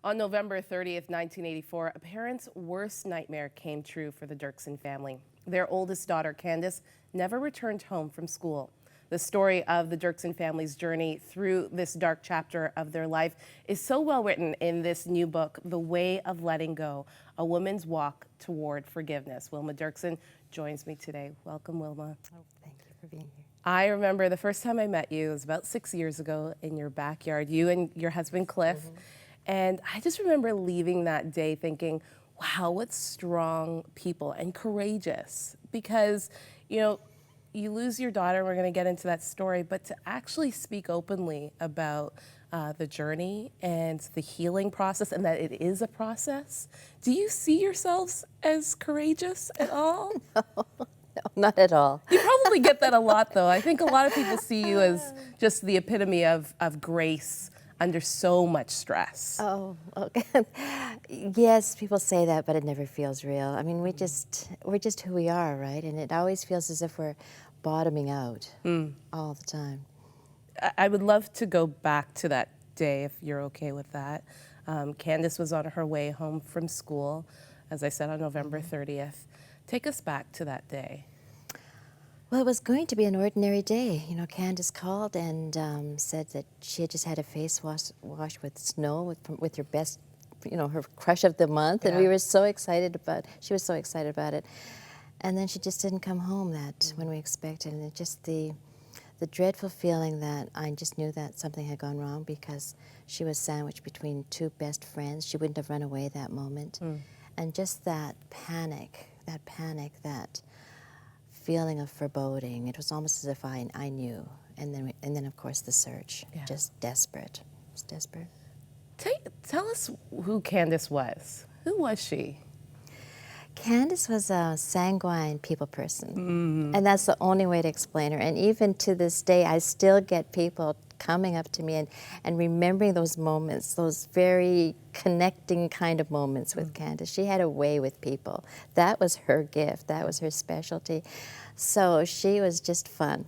On November 30th, 1984, a parent's worst nightmare came true for the Derksen family. Their oldest daughter, Candice, never returned home from school. The story of the Derksen family's journey through this dark chapter of their life is so well written in this new book, The Way of Letting Go, A Woman's Walk Toward Forgiveness. Wilma Derksen joins me today. Welcome, Wilma. Oh, thank you for being here. I remember the first time I met you, it was about 6 years ago in your backyard, you and your husband, Cliff. And I just remember leaving that day thinking, wow, what strong people and courageous. Because, you know, you lose your daughter, we're going to get into that story, but to actually speak openly about the journey and the healing process, and that it is a process. Do you see yourselves as courageous at all? No, not at all. You probably get that a lot, though. I think a lot of people see you as just the epitome of grace under so much stress. Oh, okay. Yes, people say that, but it never feels real. I mean, we're just who we are, right? And it always feels as if we're bottoming out all the time. I would love to go back to that day, if you're okay with that. Candice was on her way home from school, as I said, on November 30th. Take us back to that day. Well, it was going to be an ordinary day. You know, Candace called and said that she had just had a face wash with snow with her best, you know, her crush of the month, and we were so excited she was so excited about it. And then she just didn't come home when we expected, and it just the dreadful feeling that I just knew that something had gone wrong because she was sandwiched between two best friends. She wouldn't have run away that moment. And just that panic, that feeling of foreboding. It was almost as if I knew. And then of course the search, just desperate. It was desperate. Tell us who Candice was. Who was she? Candice was a sanguine people person, and that's the only way to explain her. And even to this day, I still get people coming up to me and remembering those moments, those very connecting kind of moments with Candice. She had a way with people. That was her gift. That was her specialty. So she was just fun.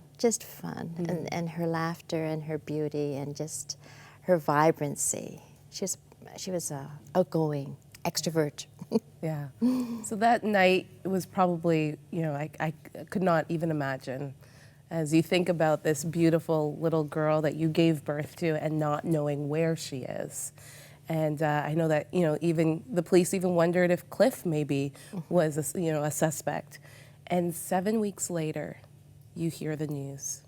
And her laughter and her beauty and just her vibrancy. She was outgoing, extrovert. Yeah. So that night was probably, you know, I could not even imagine as you think about this beautiful little girl that you gave birth to and not knowing where she is. And I know that, you know, even the police even wondered if Cliff maybe was, a suspect. And 7 weeks later, you hear the news.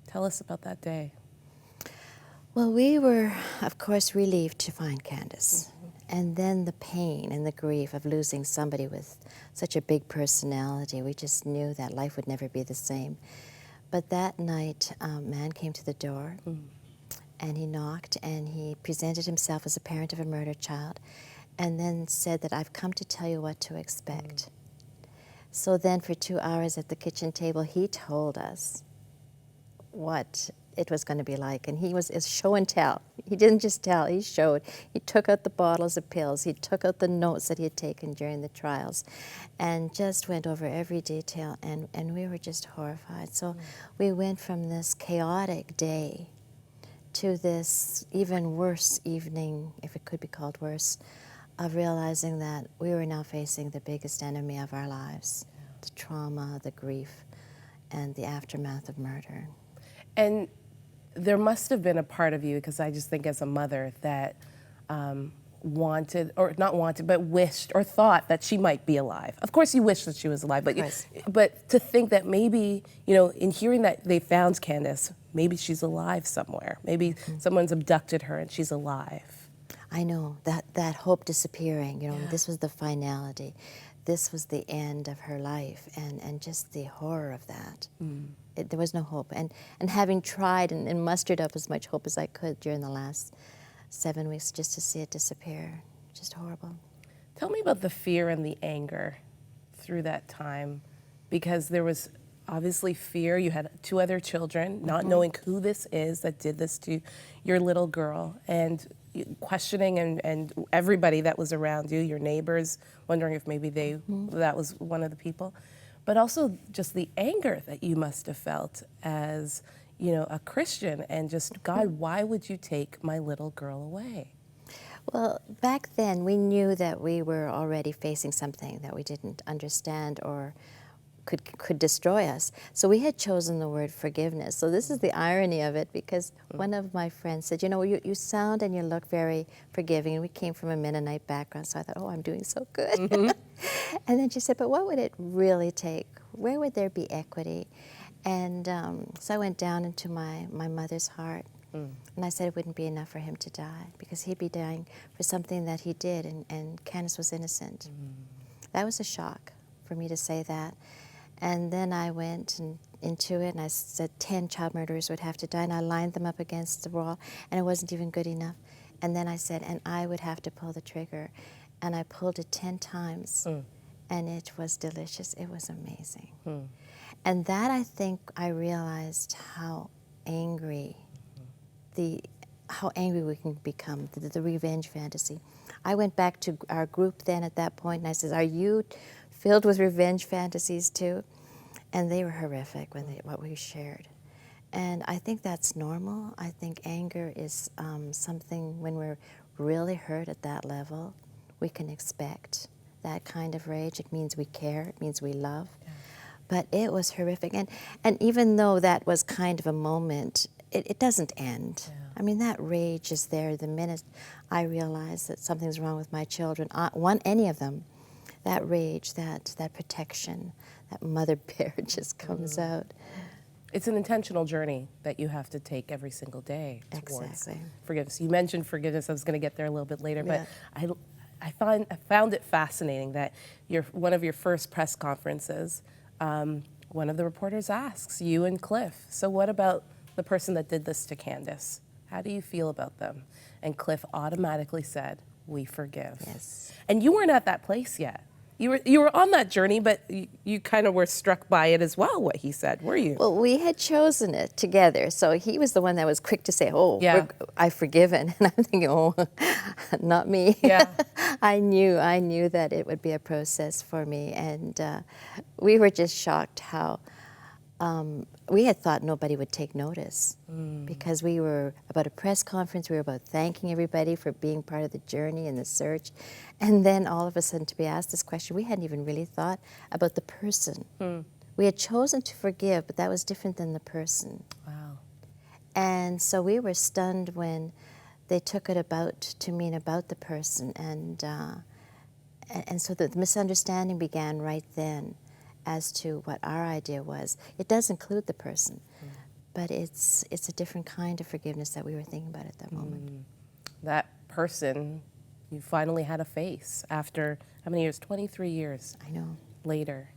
Tell us about that day. Well, we were, of course, relieved to find Candice. And then the pain and the grief of losing somebody with such a big personality, we just knew that life would never be the same. But that night, a man came to the door, and he knocked, and he presented himself as a parent of a murdered child, and then said that I've come to tell you what to expect. So then for 2 hours at the kitchen table, he told us what it was going to be like, and he was show and tell. He didn't just tell, he showed. He took out the bottles of pills, he took out the notes that he had taken during the trials, and just went over every detail, and we were just horrified. So we went from this chaotic day to this even worse evening, if it could be called worse, of realizing that we were now facing the biggest enemy of our lives, the trauma, the grief, and the aftermath of murder. And there must have been a part of you, because I just think as a mother, that wanted, or not wanted, but wished or thought that she might be alive. Of course you wish that she was alive, but to think that maybe, you know, in hearing that they found Candice, maybe she's alive somewhere. Maybe someone's abducted her and she's alive. I know, that hope disappearing, you know, this was the finality. This was the end of her life, and just the horror of that. There was no hope. And having tried and mustered up as much hope as I could during the last 7 weeks just to see it disappear, just horrible. Tell me about the fear and the anger through that time, because there was obviously fear. You had 2 other children, not knowing who this is that did this to your little girl, and questioning and everybody that was around you, your neighbors, wondering if maybe that was one of the people. But also just the anger that you must have felt as, you know, a Christian, and just, God, why would you take my little girl away? Well, back then we knew that we were already facing something that we didn't understand or could destroy us. So we had chosen the word forgiveness. So this is the irony of it, because one of my friends said, you know, you sound and you look very forgiving. And we came from a Mennonite background, so I thought, oh, I'm doing so good. And then she said, but what would it really take? Where would there be equity? And so I went down into my mother's heart. And I said it wouldn't be enough for him to die, because he'd be dying for something that he did, and Candice was innocent. That was a shock for me to say that. And then I went into it, and I said 10 child murderers would have to die, and I lined them up against the wall, and it wasn't even good enough. And then I said, and I would have to pull the trigger. And I pulled it 10 times, and it was delicious. It was amazing. And that, I think, I realized how angry we can become, the revenge fantasy. I went back to our group then at that point, and I said, are you filled with revenge fantasies too? And they were horrific what we shared. And I think that's normal. I think anger is something, when we're really hurt at that level, we can expect that kind of rage. It means we care, it means we love. Yeah. But it was horrific. And even though that was kind of a moment, it doesn't end. Yeah. I mean, that rage is there the minute I realize that something's wrong with my children, any of them. That rage, that protection, that mother bear just comes out. It's an intentional journey that you have to take every single day towards forgiveness. You mentioned forgiveness. I was going to get there a little bit later, but I found it fascinating that one of your first press conferences, one of the reporters asks you and Cliff, so what about the person that did this to Candice? How do you feel about them? And Cliff automatically said, we forgive. Yes. And you weren't at that place yet. You were on that journey, but you kind of were struck by it as well, what he said, were you? Well, we had chosen it together, so he was the one that was quick to say, oh, I've forgiven. And I'm thinking, oh, not me. Yeah. I knew that it would be a process for me, and we were just shocked how we had thought nobody would take notice, because we were about a press conference, we were about thanking everybody for being part of the journey and the search, and then all of a sudden to be asked this question, we hadn't even really thought about the person. We had chosen to forgive, but that was different than the person. Wow. And so we were stunned when they took it to mean about the person, and so the misunderstanding began right then as to what our idea was. It does include the person, but it's a different kind of forgiveness that we were thinking about at that moment. That person, you finally had a face after how many years? 23 years. I know. Later.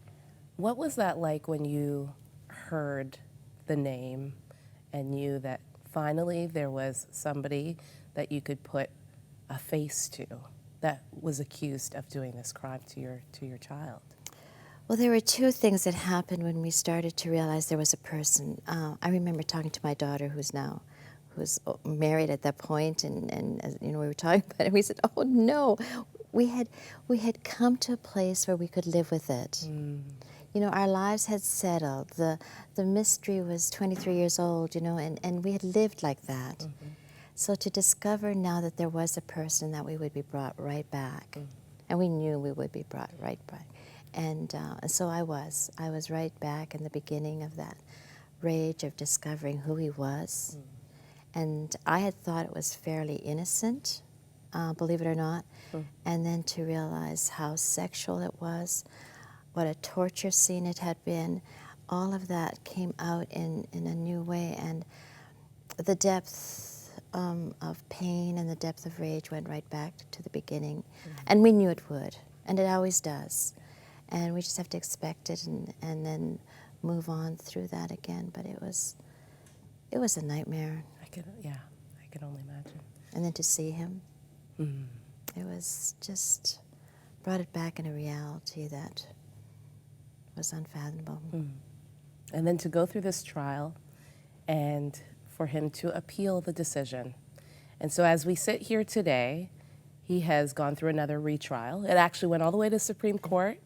What was that like when you heard the name and knew that finally there was somebody that you could put a face to that was accused of doing this crime to your child? Well, there were two things that happened when we started to realize there was a person. I remember talking to my daughter, who's married at that point, and we were talking about it. And we said, "Oh no, we had come to a place where we could live with it. You know, our lives had settled. The mystery was 23 years old, and we had lived like that. So to discover now that there was a person that we would be brought right back, and we knew we would be brought right back." And so I was right back in the beginning of that rage of discovering who he was. And I had thought it was fairly innocent, believe it or not. And then to realize how sexual it was, what a torture scene it had been, all of that came out in a new way. And the depth of pain and the depth of rage went right back to the beginning. And we knew it would, and it always does. And we just have to expect it and then move on through that again. But it was a nightmare. I could only imagine. And then to see him, it was just brought it back in a reality that was unfathomable. And then to go through this trial and for him to appeal the decision. And so as we sit here today, he has gone through another retrial. It actually went all the way to Supreme Court.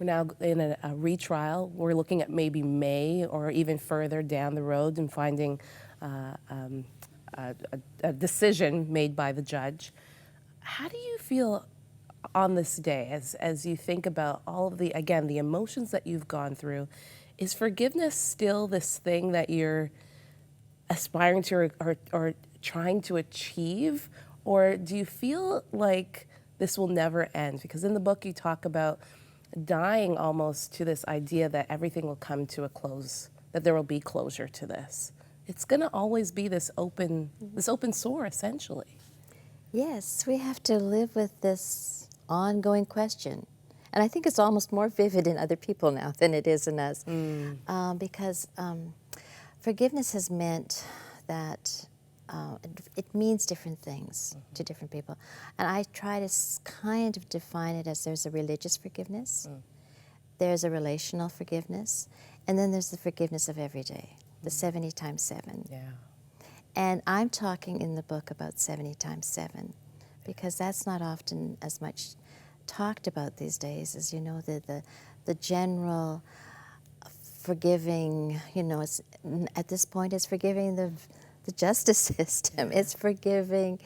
We're now in a retrial. We're looking at maybe May or even further down the road and finding a decision made by the judge. How do you feel on this day as you think about all of the, again, the emotions that you've gone through? Is forgiveness still this thing that you're aspiring to or trying to achieve? Or do you feel like this will never end? Because in the book you talk about dying almost to this idea that everything will come to a close, that there will be closure to this. It's going to always be this open sore, essentially. Yes, we have to live with this ongoing question. And I think it's almost more vivid in other people now than it is in us. Because forgiveness has meant that it means different things to different people. And I try to kind of define it as there's a religious forgiveness, there's a relational forgiveness, and then there's the forgiveness of every day, the 70 times 7. Yeah. And I'm talking in the book about 70 times 7 because that's not often as much talked about these days as, you know, the general forgiving, you know, it's, at this point it's forgiving the justice system. Yeah. It's forgiving.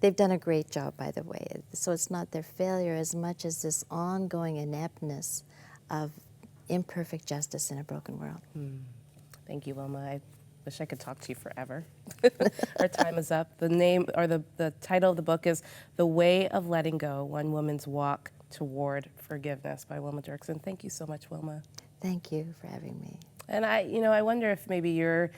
They've done a great job, by the way. So it's not their failure as much as this ongoing ineptness of imperfect justice in a broken world. Thank you, Wilma. I wish I could talk to you forever. Our time is up. The name or the title of the book is The Way of Letting Go, One Woman's Walk Toward Forgiveness by Wilma Derksen. Thank you so much, Wilma. Thank you for having me. And I wonder if maybe you're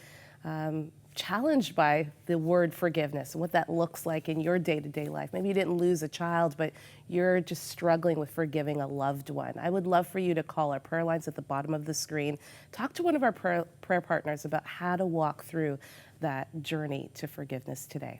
challenged by the word forgiveness and what that looks like in your day-to-day life. Maybe you didn't lose a child, but you're just struggling with forgiving a loved one. I would love for you to call our prayer lines at the bottom of the screen. Talk to one of our prayer partners about how to walk through that journey to forgiveness today.